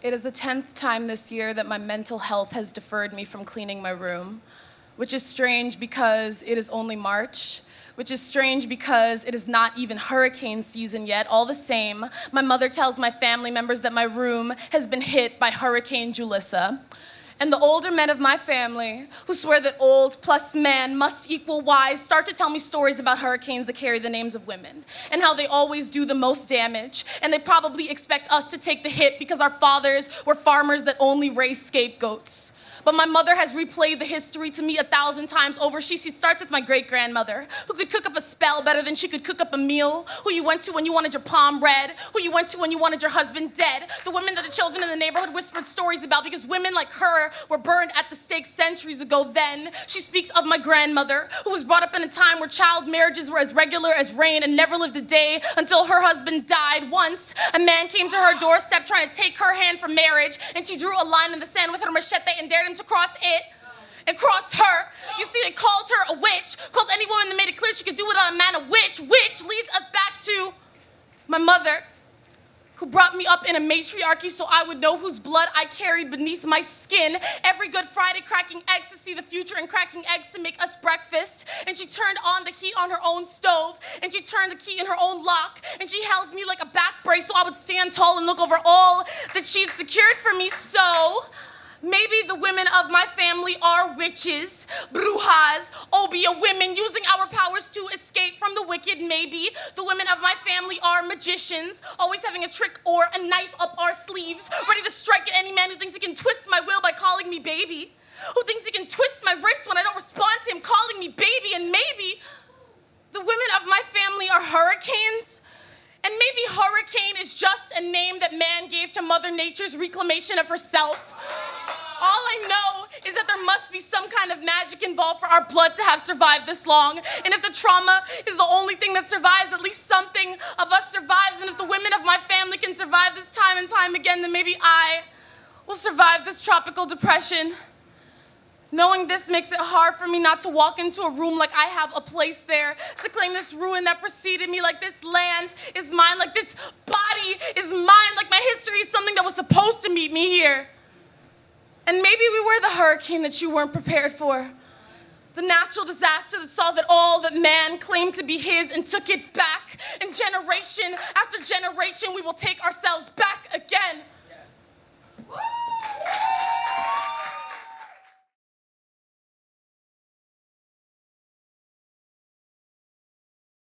It is the 10th time this year that my mental health has deferred me from cleaning my room, which is strange because it is only March, which is strange because it is not even hurricane season yet. All the same, my mother tells my family members that my room has been hit by Hurricane Julissa. And the older men of my family, who swear that old plus man must equal wise, start to tell me stories about hurricanes that carry the names of women, and how they always do the most damage, and they probably expect us to take the hit because our fathers were farmers that only raised scapegoats. But my mother has replayed the history to me 1,000 times over. She starts with my great-grandmother, who could cook up a spell better than she could cook up a meal, who you went to when you wanted your palm read, who you went to when you wanted your husband dead, the women that the children in the neighborhood whispered stories about because women like her were burned at the stake centuries ago. Then she speaks of my grandmother, who was brought up in a time where child marriages were as regular as rain and never lived a day until her husband died. Once, a man came to her doorstep trying to take her hand for marriage, and she drew a line in the sand with her machete and dared him to cross it and cross her. You see, they called her a witch, called any woman that made it clear she could do without a man a witch, which leads us back to my mother, who brought me up in a matriarchy so I would know whose blood I carried beneath my skin. Every Good Friday, cracking eggs to see the future and cracking eggs to make us breakfast. And she turned on the heat on her own stove, and she turned the key in her own lock, and she held me like a back brace so I would stand tall and look over all that she'd secured for me. So maybe the women of my family are witches, brujas, obia women using our powers to escape from the wicked. Maybe the women of my family are magicians, always having a trick or a knife up our sleeves, ready to strike at any man who thinks he can twist my will by calling me baby, who thinks he can twist my wrist when I don't respond to him calling me baby. And maybe the women of my family are hurricanes. And maybe hurricane is just a name that man gave to Mother Nature's reclamation of herself. All I know is that there must be some kind of magic involved for our blood to have survived this long. And if the trauma is the only thing that survives, at least something of us survives. And if the women of my family can survive this time and time again, then maybe I will survive this tropical depression. Knowing this makes it hard for me not to walk into a room like I have a place there, to claim this ruin that preceded me, like this land is mine, like this body is mine, like my history is something that was supposed to meet me here. And maybe we were the hurricane that you weren't prepared for. The natural disaster that saw that all that man claimed to be his and took it back. And generation after generation, we will take ourselves back again.